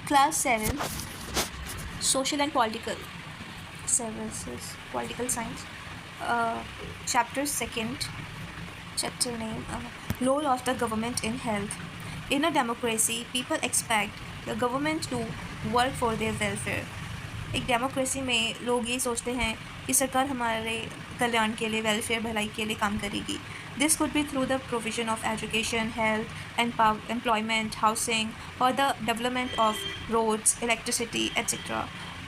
Class 7, Social and Political Services, Political Science, Chapter 2nd, chapter name, Role of the Government in Health. In a democracy, people expect the government to work for their welfare. एक democracy में लोग ये सोचते हैं कि सरकार हमारे कल्याण के लिए, वेलफेयर, भलाई के लिए काम करेगी. This could be through the provision of education, health and employment, housing और the development of roads, electricity etcetera.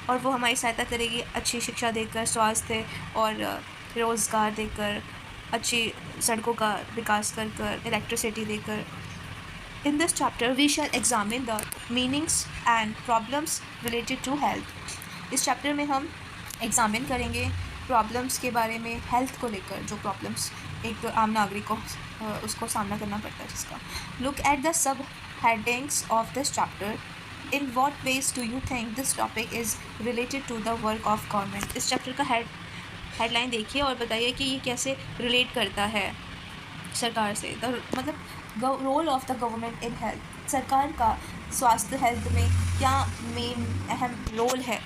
और वो हमारी सहायता करेगी अच्छी शिक्षा देकर, स्वास्थ्य और रोज़गार देकर, अच्छी सड़कों का विकास कर कर, इलेक्ट्रिसिटी देकर. In this chapter, we shall examine the meanings and problems related to health. इस चैप्टर में हम एग्जामिन करेंगे प्रॉब्लम्स के बारे में, हेल्थ को लेकर जो प्रॉब्लम्स एक आम नागरिक को उसको सामना करना पड़ता है जिसका. Look at the subheadings of this chapter. In what ways do you think this topic is related to the work of government. इस चैप्टर का हेडलाइन देखिए और बताइए कि ये कैसे रिलेट करता है सरकार से. मतलब role of the government in health, सरकार का स्वास्थ्य हेल्थ में क्या मेन अहम रोल है,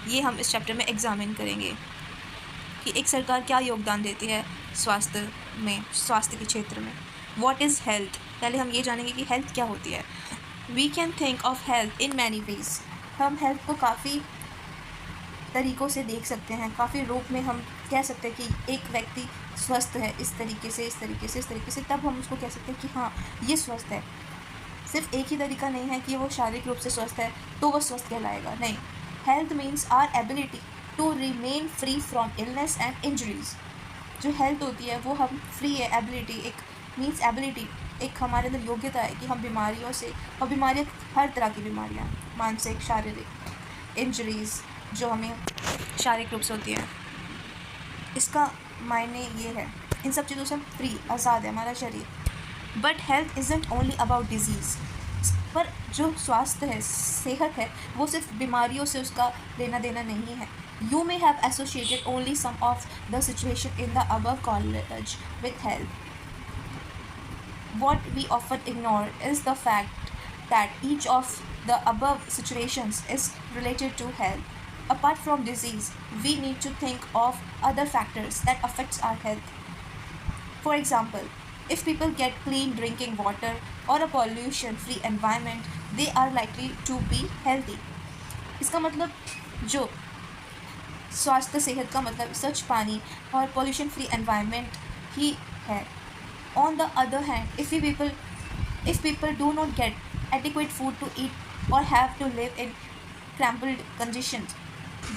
ये हम इस चैप्टर में एग्जामिन करेंगे कि एक सरकार क्या योगदान देती है स्वास्थ्य में, स्वास्थ्य के क्षेत्र में. व्हाट इज़ हेल्थ, पहले हम ये जानेंगे कि हेल्थ क्या होती है. We can think of health in many ways. हम हेल्थ को काफ़ी तरीक़ों से देख सकते हैं, काफ़ी रूप में हम कह सकते हैं कि एक व्यक्ति स्वस्थ है इस तरीके से, इस तरीके से, इस तरीके से, तब हम उसको कह सकते हैं कि हाँ ये स्वस्थ है. सिर्फ एक ही तरीका नहीं है कि वो शारीरिक रूप से स्वस्थ है तो वो स्वस्थ कहलाएगा, नहीं. Health means our ability to remain free from illness and injuries. जो हेल्थ होती है वो हम फ्री है, एबिलिटी एक मीन्स एबिलिटी, एक हमारे अंदर योग्यता है कि हम बीमारियों से, और बीमारियाँ हर तरह की बीमारियाँ, मानसिक, शारीरिक, इंजरीज जो हमें शारीरिक रूप से होती है, इसका मायने ये है इन सब चीज़ों से हम फ्री, आज़ाद है हमारा शरीर. But health isn't only about disease. पर जो स्वास्थ्य है, सेहत है, वो सिर्फ बीमारियों से उसका लेना देना नहीं है. You may have associated only some of the situation in the above college with health. What we often ignore is the fact that each of the above situations is related to health. Apart from disease, we need to think of other factors that affects our health. For example, if people get clean drinking water or a pollution-free environment, they are likely to be healthy. इसका मतलब जो स्वास्थ्य सेहत का मतलब स्वच्छ पानी और pollution free environment ही है. On the other hand, if people do not get adequate food to eat or have to live in cramped conditions,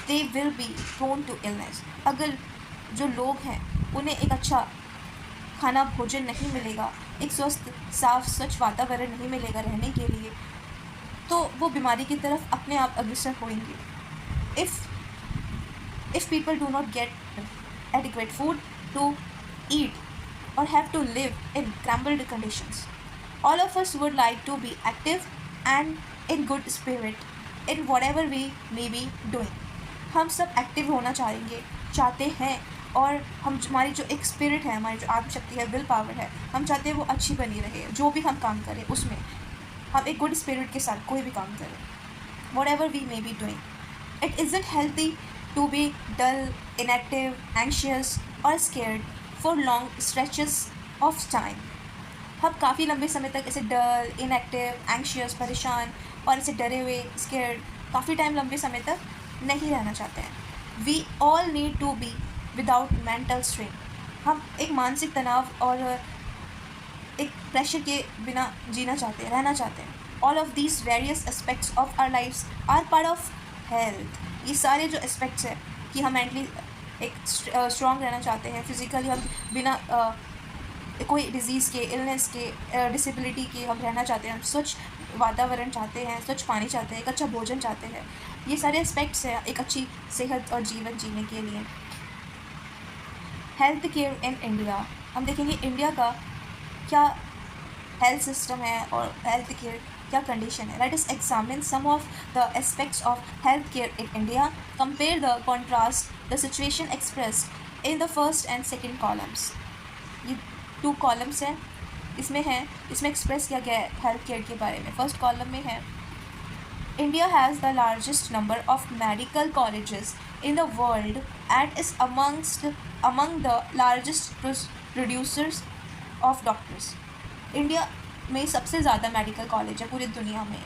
they will be prone to illness. अगर जो लोग हैं उन्हें एक अच्छा खाना भोजन नहीं मिलेगा, एक स्वस्थ साफ स्वच्छ वातावरण नहीं मिलेगा रहने के लिए, तो वो बीमारी की तरफ अपने आप अग्रसर होंगे. If people do not get adequate food to eat or have to live in cramped conditions, all of us would like to be active and in good spirit in whatever we may be doing. हम सब active होना चाहते हैं और हमारी जो एक spirit है, हमारी जो आत्मशक्ति है, विल पावर है, हम चाहते हैं वो अच्छी बनी रहे. जो भी हम काम करें उसमें हम एक गुड स्पिरिट के साथ कोई भी काम करें, whatever we may be doing. It isn't healthy to be dull, inactive, anxious or scared for long stretches of time. हम काफ़ी लंबे समय तक ऐसे डल, इनएक्टिव, एंशियस, परेशान और ऐसे डरे हुए, स्केर्ड, काफ़ी टाइम लंबे समय तक नहीं रहना चाहते हैं. We all need to be without mental strain. हम एक मानसिक तनाव और एक प्रेशर के बिना जीना चाहते हैं, रहना चाहते हैं. All of these various aspects of our lifes are part of health. ये सारे जो एस्पेक्ट्स हैं कि हम मेंटली एक स्ट्रॉन्ग रहना चाहते हैं, फिज़िकली हम बिना कोई डिज़ीज़ के, इलनेस के, डिसेबिलिटी के हम रहना चाहते हैं, हम स्वच्छ वातावरण चाहते हैं, स्वच्छ पानी चाहते हैं, एक अच्छा भोजन चाहते हैं. ये सारे एस्पेक्ट्स हैं एक अच्छी सेहत और जीवन जीने के लिए. Health care in India. हम देखेंगे इंडिया का क्या हेल्थ सिस्टम है और हेल्थ केयर क्या कंडीशन है. Let us examine some of the aspects of health care in India. Compare the contrast the situation expressed in the first and second columns. ये 2 columns हैं, इसमें express किया गया है हेल्थ केयर के बारे में. फर्स्ट कॉलम में है India has the largest number of medical colleges in the world and is among the largest producers of doctors. India में सबसे ज़्यादा मेडिकल कॉलेज है पूरी दुनिया में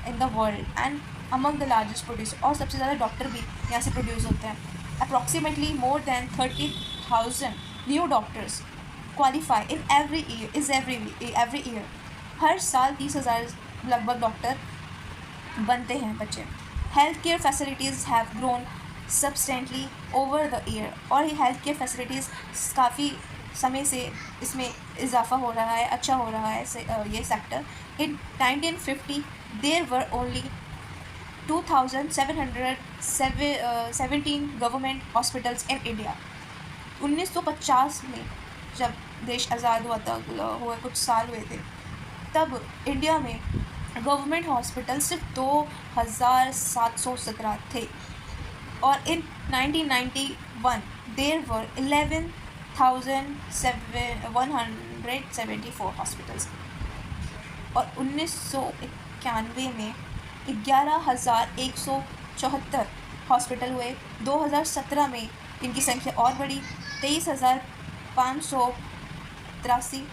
in the world and among the largest producer, और सबसे ज़्यादा डॉक्टर भी यहाँ से प्रोड्यूस होते हैं. Approximately more than 30,000 new doctors qualify in every year. हर साल 30,000 लगभग डॉक्टर बनते हैं बच्चे. Health care facilities have grown substantially over the year, और ये हेल्थ केयर फैसिलिटीज़ काफ़ी समय से इसमें इजाफा हो रहा है, अच्छा हो रहा है ये sector. In 1950 there were only 2,717 government hospitals in India. 1950 में जब देश आज़ाद हुआ था, हुए कुछ साल हुए थे, तब इंडिया में गवर्नमेंट हॉस्पिटल सिर्फ 2,717 थे. और इन 1991 देयर वर 11,174 हॉस्पिटल्स. और 1991 में 11,174 हॉस्पिटल हुए. 2017 में इनकी संख्या और बढ़ी, 23,583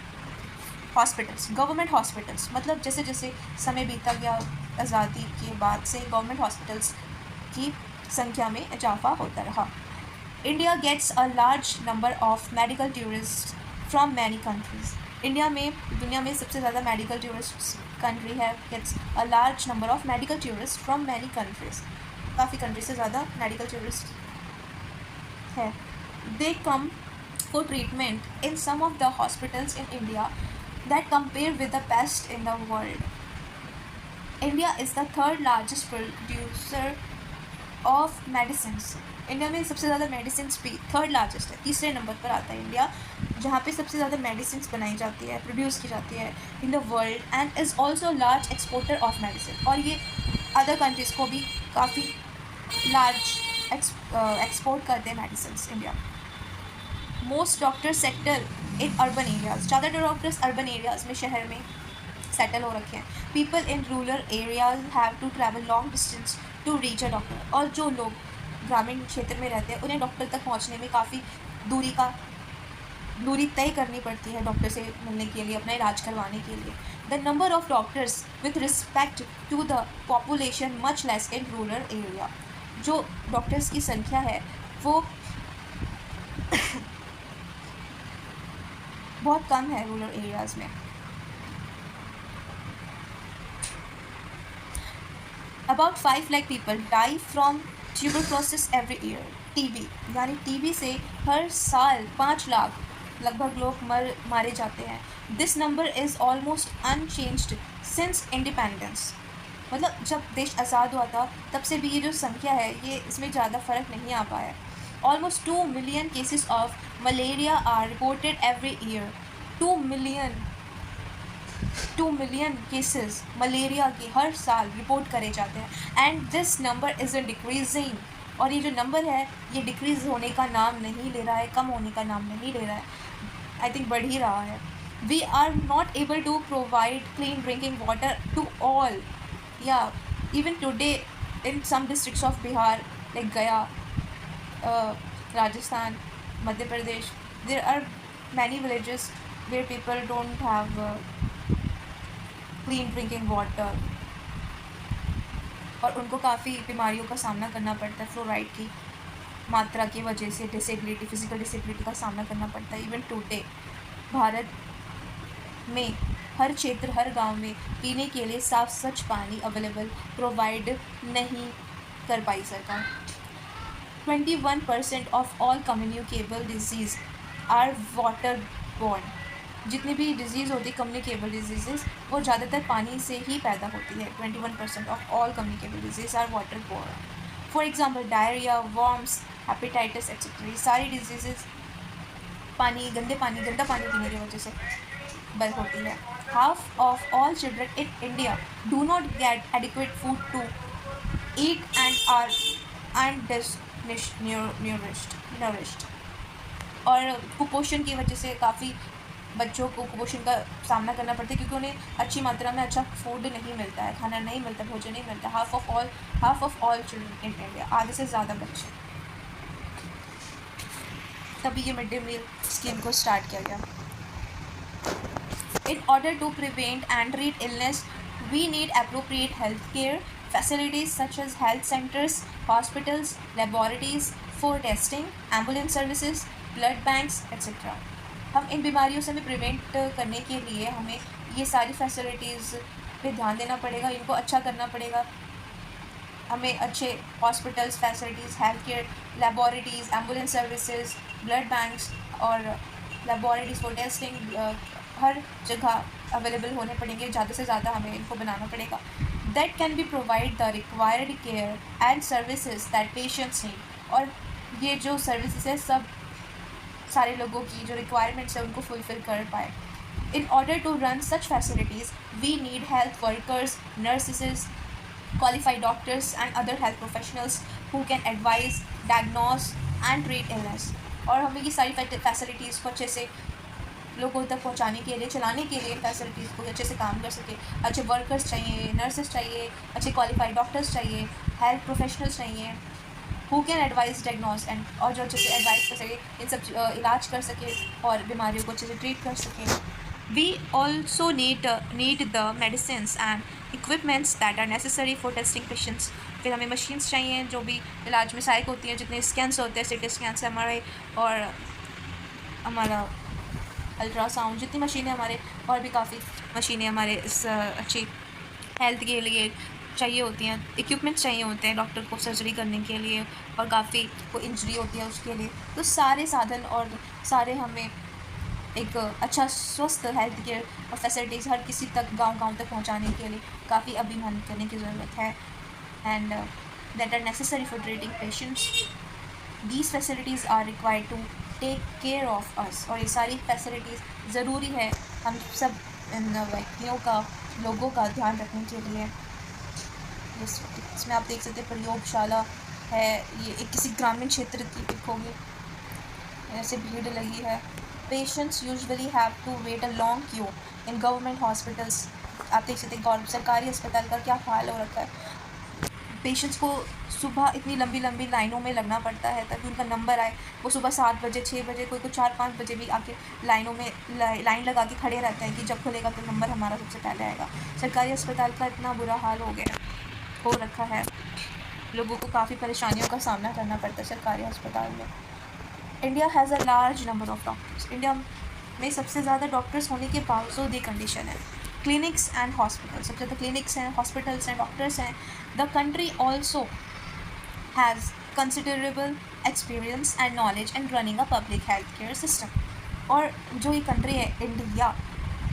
हॉस्पिटल्स, गवर्नमेंट हॉस्पिटल्स. मतलब जैसे जैसे समय बीता गया आज़ादी के बाद से गवर्नमेंट हॉस्पिटल्स की संख्या में इजाफा होता रहा. India gets a large number of medical tourist from many countries. India में दुनिया में सबसे ज़्यादा मेडिकल टूरिस्ट कंट्री है. Gets a large number of medical tourist from many countries. काफ़ी कंट्री से ज़्यादा मेडिकल टूरिस्ट है. They come for treatment in some of the hospitals in India that compare with the best in the world. India is the third largest producer of medicines. India में सबसे ज़्यादा medicines भी third largest है, तीसरे number पर आता है India, जहाँ पे सबसे ज़्यादा मेडिसिन्स बनाई जाती है, प्रोड्यूस की जाती है in the world. And is also large exporter of medicine. और ये अदर कंट्रीज़ को भी काफ़ी लार्ज एक्सपोर्ट करते हैं medicines India. Most doctor sector in urban areas. ज़्यादातर डॉक्टर्स अर्बन एरियाज़ में, शहर में सेटल हो रखे हैं. People in rural areas have to travel long distance to reach a doctor. और जो लोग ग्रामीण क्षेत्र में रहते हैं उन्हें डॉक्टर तक पहुंचने में काफ़ी दूरी तय करनी पड़ती है डॉक्टर से मिलने के लिए, अपना इलाज करवाने के लिए. The number of doctors with respect to the population much less in rural area. जो डॉक्टर्स की संख्या है वो बहुत कम है रूरल एरियाज़ में. About 5 lakh people die from tuberculosis every year. TB यानी टीबी से हर साल 5 लाख लगभग लोग मारे जाते हैं. This number is almost unchanged since independence. मतलब जब देश आज़ाद हुआ था तब से भी ये जो संख्या है ये इसमें ज़्यादा फ़र्क नहीं आ पाया. Almost 2 million cases of malaria are reported every year. 2 million cases malaria के हर साल रिपोर्ट करे जाते हैं. And this number is decreasing. और ये जो नंबर है ये डिक्रीज़ होने का नाम नहीं ले रहा है, कम होने का नाम नहीं ले रहा है, आई थिंक बढ़ ही रहा है. We are not able to provide clean drinking water to all. Yeah even today in some districts of Bihar like Gaya, Rajasthan, Madhya Pradesh, there are many villages where people don't have clean drinking water. और उनको काफ़ी बीमारियों का सामना करना पड़ता है. Fluoride की मात्रा की वजह से फिज़िकल डिसेबिलिटी का सामना करना पड़ता है. इवन टुडे भारत में हर क्षेत्र, हर गांव में पीने के लिए साफ स्वच्छ पानी अवेलेबल प्रोवाइड नहीं कर पाई सरकार. 21% of all communicable diseases are water borne. जितनी भी डिजीज़ होती है कम्युनिकेबल डिजीज़ वो ज़्यादातर पानी से ही पैदा होती है. 21% of all communicable diseases are water borne. For example diarrhoea, worms, hepatitis etcetera. ये सारी डिजीज़ गंदा पानी पीने की वजह से बल होती है. Half of all children in India do not get adequate food to eat and nourished. और कुपोषण की वजह से काफ़ी बच्चों को कुपोषण का सामना करना पड़ता है क्योंकि उन्हें अच्छी मात्रा में अच्छा फूड नहीं मिलता है, खाना नहीं मिलता, भोजन नहीं मिलता। Half of all children in India, आधे से ज़्यादा बच्चे। तभी ये मिड डे मील स्कीम को स्टार्ट किया गया। In order to prevent and treat illness, we need appropriate healthcare facilities such as health centers, hospitals, laboratories for testing, ambulance services, blood banks, etc. हम इन बीमारियों से हमें प्रिवेंट करने के लिए हमें ये सारी फैसिलिटीज़ पे ध्यान देना पड़ेगा, इनको अच्छा करना पड़ेगा। हमें अच्छे hospitals, facilities, health care, laboratories, ambulance services, blood banks और लेबॉरेटरीज़ फॉर टेस्टिंग हर जगह अवेलेबल होने पड़ेंगे। ज़्यादा से ज़्यादा हमें इनको बनाना पड़ेगा। That can be provide the required care and services that patients need. और ये जो सर्विसेज है सब सारे लोगों की जो रिक्वायरमेंट्स है उनको फुलफ़िल कर पाए। In order to run such facilities, we need health workers, nurses, qualified doctors and other health professionals who can advise, diagnose and treat illness. और हमें ये सारी फैसिलिटीज़ को अच्छे से लोगों तक पहुंचाने के लिए, चलाने के लिए, फैसिलिटीज़ को अच्छे से काम कर सके। अच्छे वर्कर्स चाहिए, नर्सेस चाहिए, अच्छे क्वालिफाइड डॉक्टर्स चाहिए, हेल्थ प्रोफेशनल्स चाहिए who can advice, diagnose and और जो अच्छे से एडवाइस कर सके, इन सब इलाज कर सके और बीमारियों को अच्छे से ट्रीट कर सके। We also need the medicines and equipments that are necessary for testing patients. फिर हमें मशीन्स चाहिए जो भी इलाज में सहायक होती हैं, जितने स्कैन्स होते हैं, सिटी स्कैन्स, MRI और हमारा अल्ट्रासाउंड, जितनी मशीनें हमारे और भी काफ़ी मशीनें हमारे इस अच्छी हेल्थ के लिए चाहिए होती हैं, इक्विपमेंट्स चाहिए होते हैं डॉक्टर को सर्जरी करने के लिए और काफ़ी कोई इंजरी होती है उसके लिए। तो सारे साधन और सारे हमें एक अच्छा स्वस्थ हेल्थ केयर और फैसिलिटीज़ हर किसी तक गांव-गांव तक पहुंचाने के लिए काफ़ी अभी मेहनत करने की ज़रूरत है। And that are necessary for treating patients. These facilities are required to take care of us. और ये सारी फैसिलिटीज़ ज़रूरी है हम सब इन व्यक्तियों का, लोगों का ध्यान रखने के लिए। इसमें आप देख सकते हैं प्रयोगशाला है, ये एक किसी ग्रामीण क्षेत्र की पिक होगी, ऐसे भीड़ लगी है। Patients usually have to wait a long queue in government hospitals. आप देख सकते हैं सरकारी अस्पताल का क्या हाल हो रखा है। पेशेंट्स को सुबह इतनी लंबी लंबी लाइनों में लगना पड़ता है ताकि उनका नंबर आए। वो सुबह 7 बजे, 6 बजे, कोई 4-5 बजे भी आके लाइनों में लाइन लगा के खड़े रहते हैं कि जब खुलेगा तो नंबर हमारा सबसे पहले आएगा। सरकारी अस्पताल का इतना बुरा हाल हो रखा है, लोगों को काफ़ी परेशानियों का सामना करना पड़ता है सरकारी अस्पताल में। India has a large number of doctors. India में सबसे ज़्यादा डॉक्टर्स होने के बावजूद ये कंडीशन है। क्लिनिक्स एंड हॉस्पिटल, सबसे ज़्यादा क्लिनिक्स हैं, हॉस्पिटल्स हैं, डॉक्टर्स हैं। The country also has considerable experience and knowledge in running a public health care system. और जो ये कंट्री है इंडिया,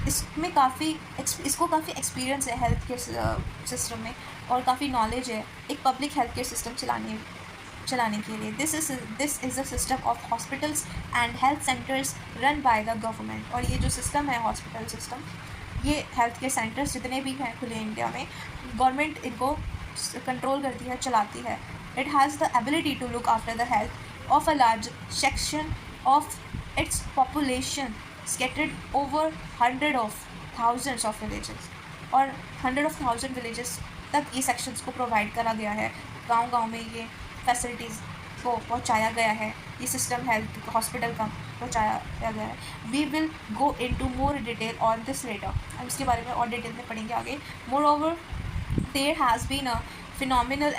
इसको काफ़ी एक्सपीरियंस है हेल्थ केयर सिस्टम में और काफ़ी नॉलेज है एक पब्लिक हेल्थ केयर सिस्टम चलाने के लिए। This is a system of hospitals and health centres run by the government. और ये जो सिस्टम है हॉस्पिटल सिस्टम, ये हेल्थ केयर सेंटर्स जितने भी हैं खुले इंडिया में, गवर्नमेंट इनको कंट्रोल करती है, चलाती है। It has the ability to look after the health of a large section of its population scattered over 100,000 of villages. और 100,000 विलेजेस तक ये सेक्शंस को प्रोवाइड करा गया है। गांव-गांव में ये फैसिलिटीज़ को पहुंचाया गया है, ये सिस्टम हेल्थ हॉस्पिटल का पहुंचाया गया है। We will go into more detail on this later. हम इसके बारे में और डिटेल में पढ़ेंगे आगे। Moreover there has been a phenomenal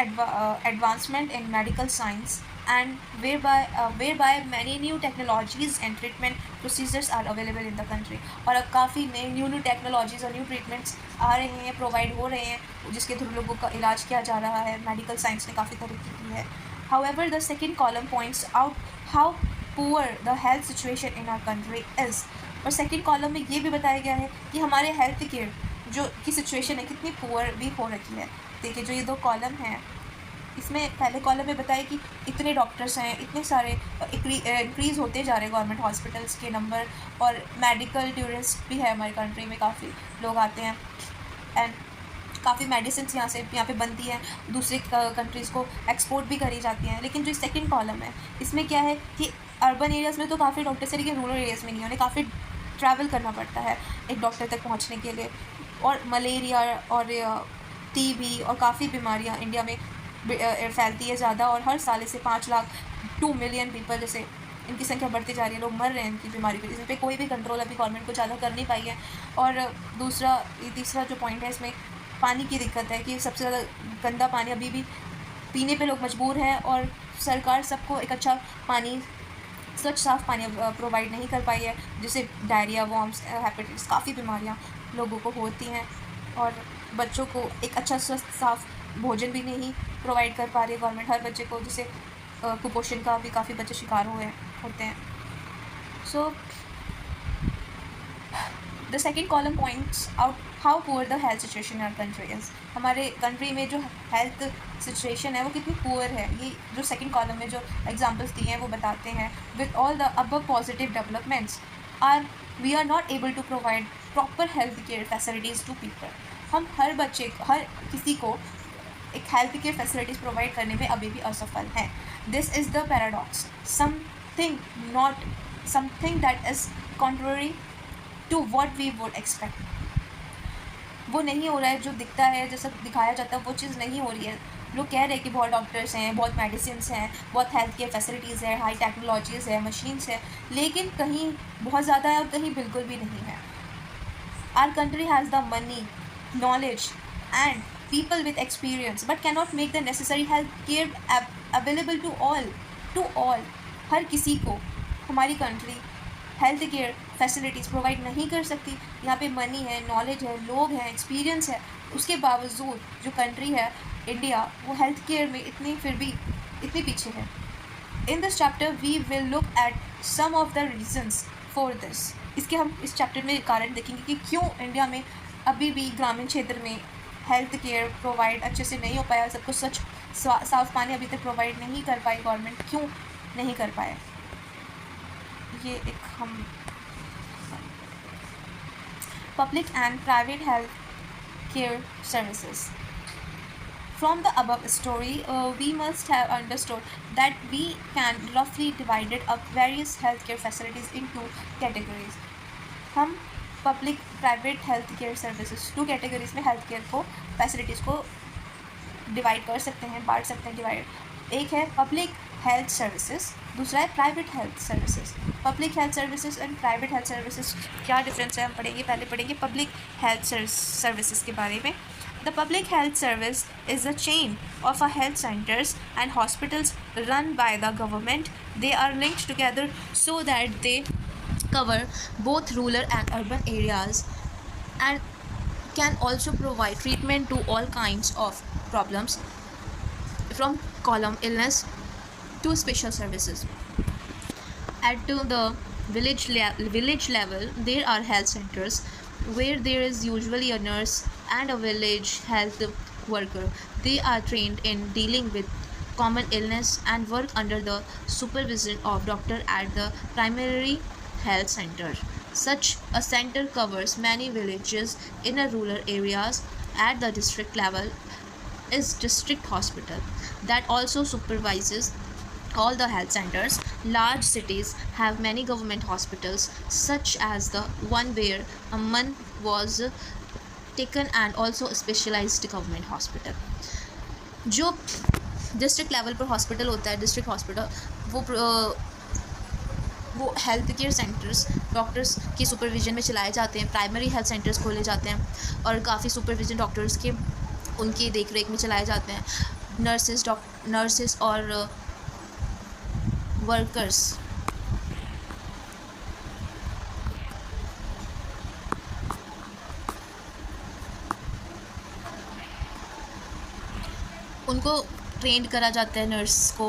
advancement in medical science and whereby many new technologies and treatment procedures are available in the country। और अब काफ़ी नए न्यू टेक्नोलॉजीज़ और न्यू ट्रीटमेंट्स आ रहे हैं, प्रोवाइड हो रहे हैं, जिसके थ्रू लोगों का इलाज किया जा रहा है। मेडिकल साइंस ने काफ़ी तरक्की की है। However, the second column points out how poor the health situation in our country is। और सेकेंड कॉलम में ये भी बताया गया है कि हमारे हेल्थ केयर जो की सिचुएशन है कितनी पुअर भी हो रखी है। देखिए जो ये 2 कॉलम हैं, इसमें पहले कॉलम में बताया कि इतने डॉक्टर्स हैं, इतने सारे इंक्रीज़ होते जा रहे हैं गवर्नमेंट हॉस्पिटल्स के नंबर, और मेडिकल टूरिस्ट भी है हमारी कंट्री में, काफ़ी लोग आते हैं एंड काफ़ी मेडिसिन यहाँ पे बनती हैं, दूसरे कंट्रीज़ को एक्सपोर्ट भी करी जाती हैं। लेकिन जो सेकंड कॉलम है इसमें क्या है कि अर्बन एरियाज़ में तो काफ़ी डॉक्टर्स है, लेकिन रूरल एरियाज़ में नहीं है। उन्हें काफ़ी ट्रैवल करना पड़ता है एक डॉक्टर तक पहुंचने के लिए। और मलेरिया और टीबी और काफ़ी बीमारियां इंडिया में फैलती है ज़्यादा, और हर साल इससे 5 लाख 2 मिलियन पीपल जैसे इनकी संख्या बढ़ती जा रही है, लोग मर रहे हैं इनकी बीमारी पे। इस पर कोई भी कंट्रोल अभी गवर्नमेंट को ज़्यादा कर नहीं पाई है। और तीसरा जो पॉइंट है इसमें पानी की दिक्कत है कि सबसे ज़्यादा गंदा पानी अभी भी पीने पे लोग मजबूर हैं, और सरकार सबको एक अच्छा पानी, स्वच्छ साफ़ पानी प्रोवाइड नहीं कर पाई है, जिससे डायरिया, वॉर्म्स, हेपेटाइटिस, काफ़ी बीमारियां लोगों को होती हैं। और बच्चों को एक अच्छा स्वस्थ साफ़ भोजन भी नहीं प्रोवाइड कर पा रही है गवर्नमेंट हर बच्चे को, जिससे कुपोषण का भी काफ़ी बच्चे शिकार होते हैं। So the second column points out how poor the health situation in our country is. हमारे कंट्री में जो हेल्थ सिचुएशन है वो कितनी पुअर है, ये जो सेकेंड कॉलम में जो एग्जांपल्स दिए हैं वो बताते हैं। With all the above positive developments we are not able to provide proper health care facilities to people. हम हर किसी को एक हेल्थ केयर फैसिलिटीज़ प्रोवाइड करने में अभी भी असफल हैं। This is the paradox, something that is contrary to what we would expect. वो नहीं हो रहा है जो दिखता है, जैसा दिखाया जाता है वो चीज़ नहीं हो रही है। लोग कह रहे हैं कि बहुत डॉक्टर्स हैं, बहुत मेडिसिन हैं, बहुत हेल्थ केयर फैसिलिटीज़ है, हाई टेक्नोलॉजीज़ है, मशीन्स है, लेकिन कहीं बहुत ज़्यादा है और कहीं बिल्कुल भी नहीं है। Our country has the money, knowledge and people with experience but cannot make the necessary health care available to all। हर किसी को हमारी country health care facilities provide नहीं कर सकती। यहाँ पे मनी है, नॉलेज है, लोग हैं, एक्सपीरियंस है, उसके बावजूद जो कंट्री है इंडिया, वो हेल्थ केयर में फिर भी इतनी पीछे है। In this chapter we will look at some of the reasons for this. इसके हम इस चैप्टर में कारण देखेंगे कि क्यों इंडिया में अभी भी ग्रामीण क्षेत्र में हेल्थ केयर प्रोवाइड अच्छे से नहीं हो पाया, सबको स्वच्छ साफ़ पानी अभी तक प्रोवाइड नहीं कर पाई गवर्नमेंट, क्यों नहीं कर पाए। ये एक हम public and private health care services. From the above story, we must have understood that we can roughly divided up various healthcare facilities into categories। हम public private health care services 2 categories में health care को facilities को divide कर सकते हैं, बांट सकते हैं डिवाइड। एक है पब्लिक हेल्थ सर्विसेज, दूसरा है private health services. Public health services and private health services क्या डिफरेंस है हम पहले पढ़ेंगे पब्लिक हेल्थ सर्विसेज के बारे में। The public health service is a chain of health centers and hospitals run by the government. They are linked together so that they cover both rural and urban areas and can also provide treatment to all kinds of problems from column illness to special services. At the village level, there are health centers where there is usually a nurse and a village health worker. They are trained in dealing with common illness and work under the supervision of doctor at the primary health center. Such a center covers many villages in a rural areas. At the district level is district hospital that also supervises all the health centers. Large cities have many government hospitals, such as the one where a man was taken and also a specialized government hospital. जो district level पर hospital होता है, district hospital वो health care centres doctors की supervision में चलाए जाते हैं। प्राइमरी हेल्थ सेंटर्स खोले जाते हैं और काफ़ी सुपरविजन डॉक्टर्स के उनकी देख रेख में चलाए जाते हैं। नर्सेस और वर्कर्स उनको ट्रेंड करा जाता है, नर्स को,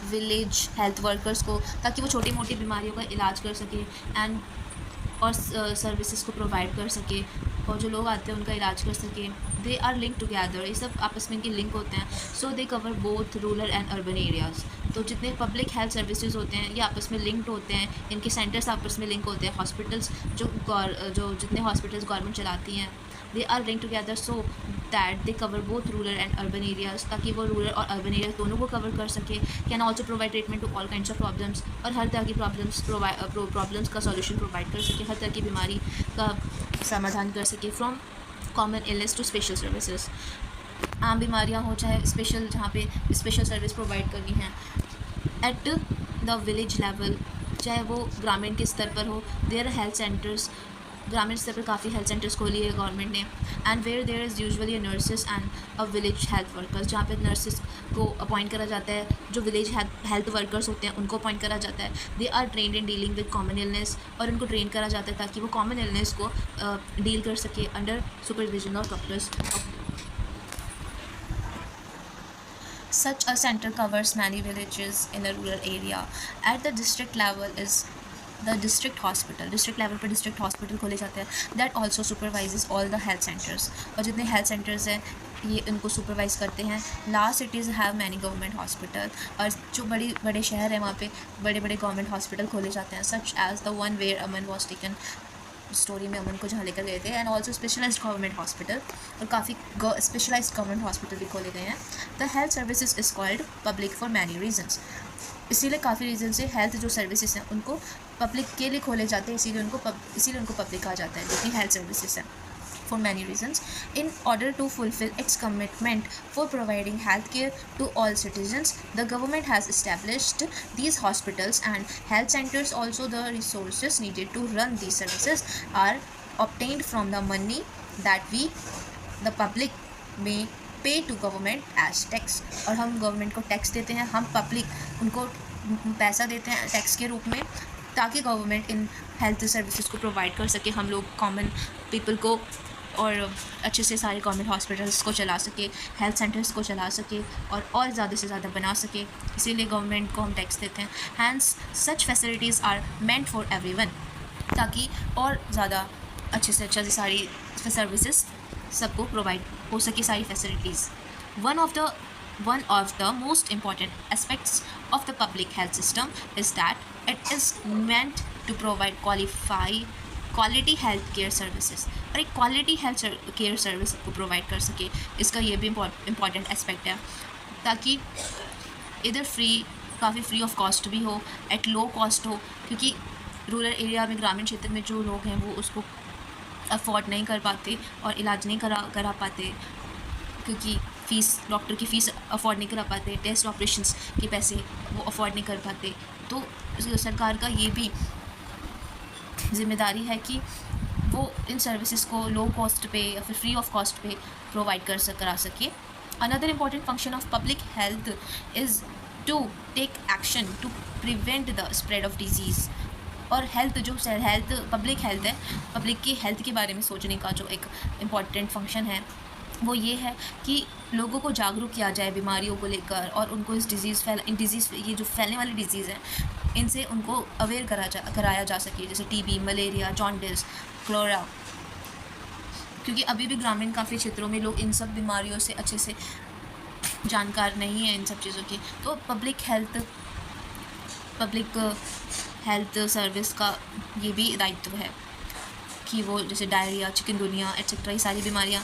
विलेज हेल्थ वर्कर्स को, ताकि वो छोटी मोटी बीमारियों का इलाज कर सके एंड और सर्विसेज को प्रोवाइड कर सके और जो लोग आते हैं उनका इलाज कर सके। दे आर लिंक टुगेदर, ये सब आपस में इनके लिंक होते हैं। So they cover both rural and urban areas. तो जितने पब्लिक हेल्थ सर्विसेज होते हैं ये आपस में लिंक्ड होते हैं, इनके सेंटर्स आपस में लिंक होते हैं। हॉस्पिटल्स जो जितने हॉस्पिटल्स गवर्नमेंट चलाती हैं they are link together so that they cover both rural and urban areas, ताकि वो रूरल और अर्बन एरिया दोनों को कवर कर सके। Can also provide treatment to all kinds of problems, और हर तरह की प्रॉब्लम्स का सॉल्यूशन प्रोवाइड कर सके, हर तरह की बीमारी का समाधान कर सके, from common illness to special services. आम बीमारियां हो चाहे स्पेशल, जहाँ पे स्पेशल सर्विस प्रोवाइड करनी है। एट द विलेज लेवल, चाहे वो ग्रामीण के स्तर पर हो, देयर हेल्थ सेंटर्स, ग्रामीण स्तर पर काफ़ी हेल्थ सेंटर्स खोली है गवर्नमेंट ने। And where there is usually nurses and a village health workers, जहाँ पे नर्सेज को अपॉइंट करा जाता है, जो विलेज हेल्थ वर्कर्स होते हैं उनको अपॉइंट करा जाता है। They are trained in dealing with common illness, और उनको ट्रेन करा जाता है ताकि वो कॉमन इलनेस को डील कर सके under supervision of doctors. Such a center covers many villages in a rural area. At the district level is the district hospital. District level पर district hospital खोले जाते हैं. That also supervises all the health centers. और जितने health centers हैं ये इनको supervise करते हैं. Large cities have many government hospital, और जो बड़े शहर हैं वहाँ पे बड़े बड़े गवर्नमेंट हॉस्पिटल खोले जाते हैं. Such as the one where Aman was taken, story में अमन को जहाँ लेकर गए थे. And also specialised government hospital, और काफ़ी स्पेशलाइज्ड गवर्नमेंट हॉस्पिटल भी खोले गए हैं. The health services is called public for many reasons. इसीलिए काफ़ी रीज़न से हेल्थ जो सर्विसेज हैं उनको पब्लिक के लिए खोले जाते हैं, इसीलिए उनको पब्लिक कहा जाता है, जो कि हेल्थ सर्विसेज हैं. For many reasons, in order to fulfill its commitment for providing health care to all citizens, the government has established these hospitals and health centers. Also, the resources needed to run these services are obtained from the money that we, the public, may पे to government as tax. और हम government को tax देते हैं, हम public उनको पैसा देते हैं टैक्स के रूप में, ताकि गवर्नमेंट इन हेल्थ सर्विसेज को प्रोवाइड कर सके हम लोग कॉमन पीपल को, और अच्छे से सारे गवर्नमेंट हॉस्पिटल्स को चला सके, हेल्थ सेंटर्स को चला सके, और ज़्यादा से ज़्यादा बना सके. इसीलिए गवर्नमेंट को हम टैक्स देते हैं. Hence such facilities are meant for everyone, ताकि और ज़्यादा अच्छे से अच्छा सारी सर्विसेज सबको प्रोवाइड हो सके, सारी facilities. One of the most important aspects of the public health system is that it is meant to provide quality health care services, और एक क्वालिटी हेल्थ केयर सर्विस को प्रोवाइड कर सके. इसका ये भी इम्पॉर्टेंट एस्पेक्ट है, ताकि इधर काफ़ी फ्री ऑफ कॉस्ट भी हो, एट लो कॉस्ट हो, क्योंकि रूरल एरिया में, ग्रामीण क्षेत्र में जो लोग हैं वो उसको अफोर्ड नहीं कर पाते और इलाज नहीं करा पाते, क्योंकि डॉक्टर की फ़ीस अफोर्ड नहीं करा पाते, टेस्ट ऑपरेशंस के पैसे वो अफोर्ड नहीं कर पाते. तो सरकार का ये भी जिम्मेदारी है कि वो इन सर्विसेज को लो कॉस्ट पे या फिर फ्री ऑफ कॉस्ट पे प्रोवाइड करा सके. Another important function of public health is to take action to prevent the spread of disease. और पब्लिक हेल्थ है, पब्लिक की हेल्थ के बारे में सोचने का जो एक इम्पॉर्टेंट फंक्शन है वो ये है कि लोगों को जागरूक किया जाए बीमारियों को लेकर, और उनको ये जो फैलने वाली डिजीज़ हैं इनसे उनको अवेयर कराया जा सके, जैसे टीबी, मलेरिया, जॉन्डिस, क्लोरा. क्योंकि अभी भी ग्रामीण काफ़ी क्षेत्रों में लोग इन सब बीमारियों से अच्छे से जानकार नहीं है इन सब चीज़ों की. तो पब्लिक हेल्थ सर्विस का ये भी दायित्व है कि वो जैसे डायरिया, चिकनगुनिया एट्सेट्रा, ये सारी बीमारियाँ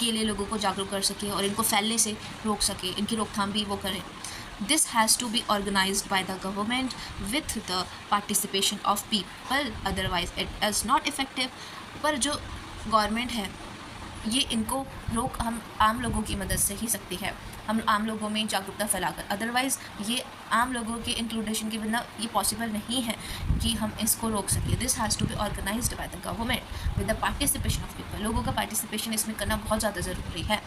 के लिए लोगों को जागरूक कर सके और इनको फैलने से रोक सके, इनकी रोकथाम भी वो करें. This has to be organized by the government with the participation of people, otherwise it is not effective. पर जो गवर्नमेंट है ये इनको हम आम लोगों की मदद से ही सकती है, हम आम लोगों में जागरूकता फैलाकर. अदरवाइज़ ये आम लोगों के इंक्लूडेशन के बिना ये पॉसिबल नहीं है कि हम इसको रोक सकें. This has to be organized by the government with the participation of people. लोगों का पार्टिसिपेशन इसमें करना बहुत ज़्यादा ज़रूरी है,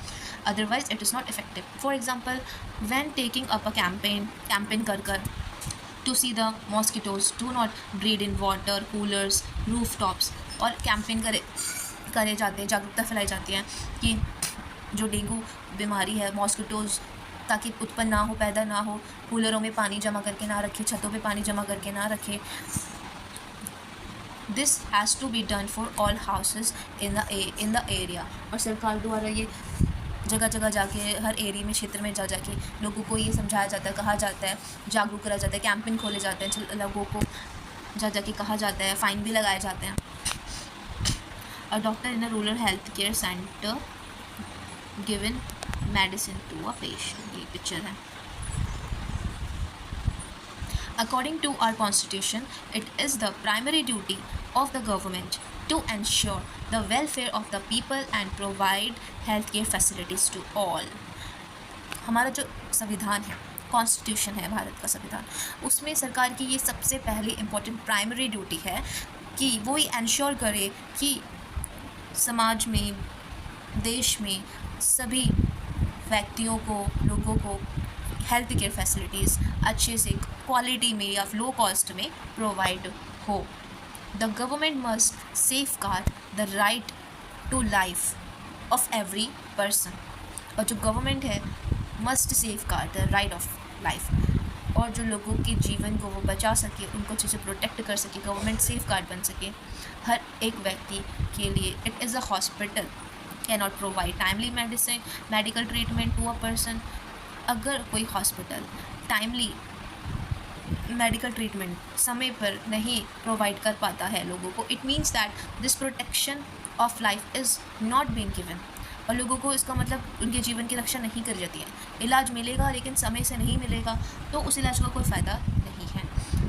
otherwise it is not effective. For example, when taking up a campaign कर to see the mosquitoes do not breed in water coolers, roof tops, और कैंपेन करे जाते हैं, जागरूकता फैलाई जाती है कि जो डेंगू बीमारी है, मॉस्किटोज़ ताकि उत्पन्न ना हो, पैदा ना हो, कूलरों में पानी जमा करके ना रखे, छतों पे पानी जमा करके ना रखे. This has to be done for all houses in the area. और सरकार द्वारा ये जगह जगह जाके, हर एरिया में, क्षेत्र में जाके लोगों को ये समझाया जाता है, कहा जाता है, जागरूक करा जाता है, कैंपेन खोले जाते हैं, लोगों को जाके कहा जाता है, फ़ाइन भी लगाए जाते हैं. A doctor in a rural health care center given medicine to a patient. ये पिक्चर है. According to our constitution, it is the primary duty of the government to ensure the welfare of the people and provide healthcare facilities to all. हमारा जो संविधान है, constitution है भारत का संविधान, उसमें सरकार की ये सबसे पहली इम्पोर्टेंट प्राइमरी ड्यूटी है कि वो ये इंश्योर करे कि समाज में, देश में सभी व्यक्तियों को, लोगों को हेल्थ केयर फैसिलिटीज़ अच्छे से क्वालिटी में या लो कॉस्ट में प्रोवाइड हो. The government must safeguard the right to life of every person. और जो गवर्नमेंट है must safeguard the right of life, और जो लोगों के जीवन को वो बचा सके, उनको अच्छे से प्रोटेक्ट कर सके, गवर्नमेंट सेफ गार्ड बन सके हर एक व्यक्ति के लिए. It is a hospital cannot provide timely medicine medical treatment to a person. अगर कोई हॉस्पिटल टाइमली मेडिकल ट्रीटमेंट समय पर नहीं प्रोवाइड कर पाता है लोगों को, it means that this protection of life is not being given. और लोगों को इसका मतलब उनके जीवन की रक्षा नहीं करी जाती है. इलाज मिलेगा लेकिन समय से नहीं मिलेगा तो उस इलाज का कोई फ़ायदा नहीं है.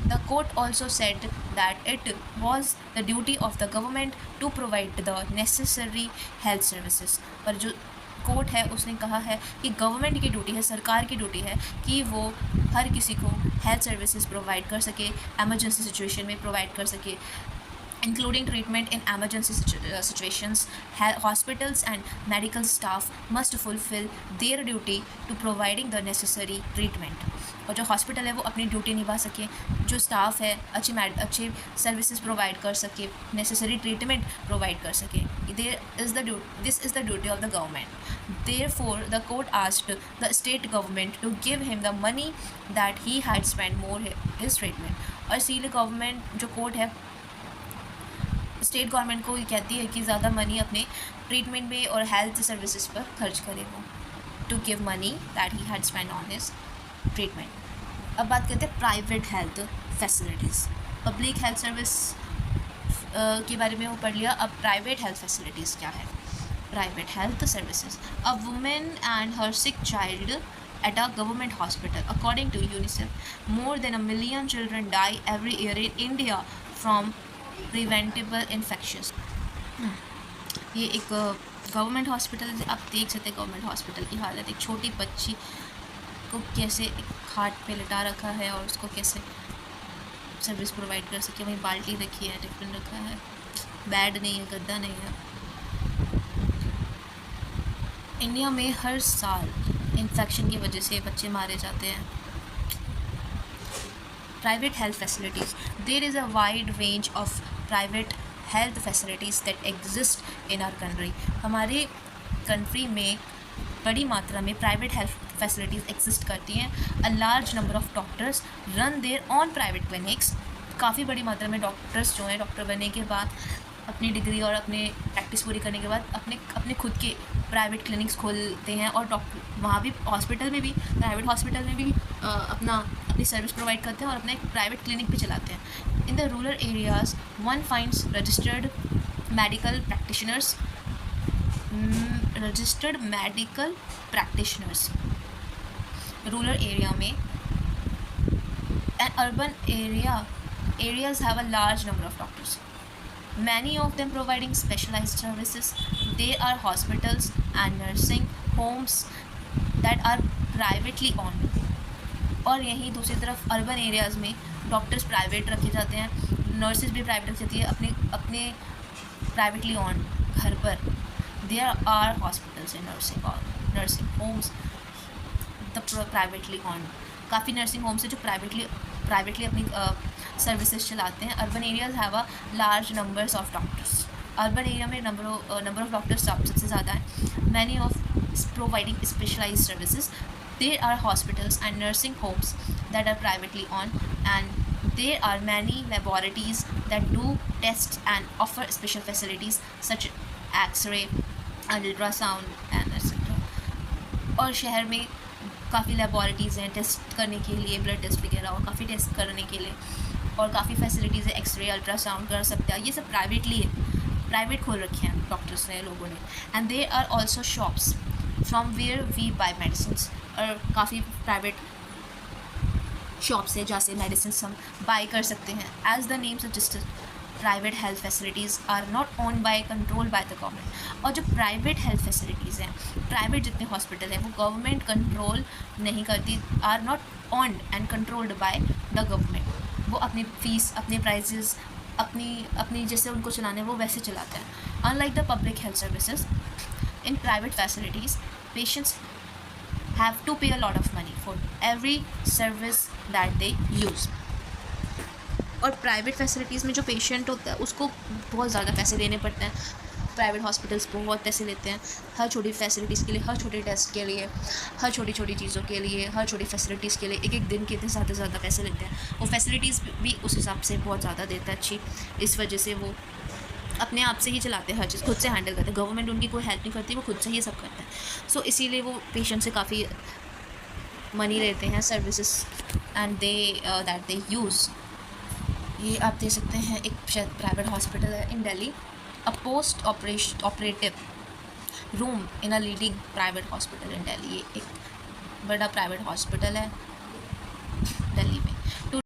The court also said that it was the duty of the government to provide the necessary health services. पर जो कोर्ट है उसने कहा है कि गवर्नमेंट की ड्यूटी है, सरकार की ड्यूटी है कि वो हर किसी को हेल्थ सर्विसेज प्रोवाइड कर सके, एमरजेंसी सिचुएशन में प्रोवाइड कर सके, including treatment in emergency situations. Hospitals and medical staff must fulfill their duty to providing the necessary treatment. और जो हॉस्पिटल है वो अपनी ड्यूटी निभा सके, जो स्टाफ है अच्छे सर्विसेज प्रोवाइड कर सके, नेसेसरी ट्रीटमेंट प्रोवाइड कर सके. This is the duty of the government. Therefore, the court asked the state government to give him the money that he had spent more his treatment. और इसीलिए government जो court है state government को ये कहती है कि ज़्यादा मनी अपने ट्रीटमेंट में और हेल्थ सर्विसेज पर खर्च करे वो, to give money that he had spend on his treatment. अब बात करते हैं private health facilities. Public health service के बारे में वो पढ़ लिया. अब प्राइवेट हेल्थ फैसिलिटीज़ क्या है? Private health services. A women and her sick child at a government hospital. According to UNICEF, more than 1 million children die every year in India from preventable infections. ये एक government hospital, आप देख सकते हैं government hospital की हालत. एक छोटी बच्ची को कैसे एक खाट पे लिटा रखा है और उसको कैसे सर्विस प्रोवाइड कर सके. वहीं बाल्टी रखी है, टिफिन रखा है, बेड नहीं है, गद्दा नहीं है. इंडिया में हर साल इन्फेक्शन की वजह से बच्चे मारे जाते हैं. Private health facilities. There is a wide range of private health facilities that exist in our country. हमारे कंट्री में बड़ी मात्रा में प्राइवेट हेल्थ फैसिलिटीज़ एग्जिस्ट करती हैं. A large number of doctors run their own private clinics. काफ़ी बड़ी मात्रा में डॉक्टर्स जो हैं डॉक्टर बनने के बाद अपनी डिग्री और अपने प्रैक्टिस पूरी करने के बाद अपने खुद के प्राइवेट क्लिनिक्स खोलते हैं और डॉक्टर वहाँ भी हॉस्पिटल में भी, प्राइवेट हॉस्पिटल में भी अपनी सर्विस प्रोवाइड करते हैं और अपना एक प्राइवेट क्लिनिक भी चलाते हैं. In the rural areas one finds registered medical practitioners. Rural area में and urban areas have a large number of doctors, many of them providing specialized services. There are hospitals and nursing homes that are privately owned. और यहीं दूसरी तरफ urban areas में doctors private रखे जाते हैं, nurses भी प्राइवेट रखी जाती है अपने प्राइवेटली ऑन घर पर. There are hospitals and nursing homes the privately own. काफ़ी नर्सिंग होम्स है जो प्राइवेटली अपनी सर्विसेज चलाते हैं. Urban areas have a large numbers of doctors. Urban area में नंबर ऑफ डॉक्टर्स सबसे ज़्यादा है. Many of providing specialized services. There are hospitals and nursing homes that are privately own and there are many laboratories that do test and offer special facilities such x ray, ultrasound and etcetera. और शहर में काफ़ी laboratories हैं test करने के लिए, blood test वगैरह और काफ़ी टेस्ट करने के लिए, और काफ़ी फैसिलिटीज़ है, एक्सरे, अल्ट्रासाउंड कर सकते हैं. ये सब प्राइवेटली है. प्राइवेट खोल रखे हैं डॉक्टर्स ने, लोगों ने, and they are also shops from where we buy medicine. और काफ़ी प्राइवेट शॉप्स है जहाँ से मेडिसिन हम बाय कर सकते हैं। As the name suggested, private health facilities are not own by control by the government. और जो प्राइवेट हेल्थ फैसिलिटीज़ हैं, प्राइवेट जितने हॉस्पिटल हैं, वो गवर्नमेंट कंट्रोल नहीं करती, are not owned and controlled by the government. वो अपनी फीस, अपने प्राइजेस, अपनी जैसे उनको चलाने वो वैसे चलाते हैं। Unlike the public health services, in private facilities patients have to pay a lot of money for every service that they use। और प्राइवेट फैसिलिटीज़ में जो पेशेंट होता है उसको बहुत ज़्यादा पैसे देने पड़ते हैं। प्राइवेट हॉस्पिटल्स बहुत पैसे लेते हैं हर छोटी फैसिलिटीज़ के लिए, हर छोटे टेस्ट के लिए, हर छोटी छोटी चीज़ों के लिए, हर छोटी फैसिलिटीज़ के लिए एक एक दिन के इतने ज़्यादा पैसे लेते हैं। वो फैसिलिटीज़ भी उस हिसाब से बहुत ज़्यादा देता है अच्छी, इस वजह से वो अपने आप से ही चलाते हैं, हर चीज़ खुद से हैंडल करते हैं। गवर्नमेंट उनकी कोई हेल्प नहीं करती, वो खुद से ही सब करते हैं। सो इसीलिए वो पेशेंट से काफ़ी मनी लेते हैं services and they that they use. ये आप दे सकते हैं, एक प्राइवेट हॉस्पिटल है in Delhi, a post operative room in a leading private hospital in Delhi. ये एक बड़ा प्राइवेट हॉस्पिटल है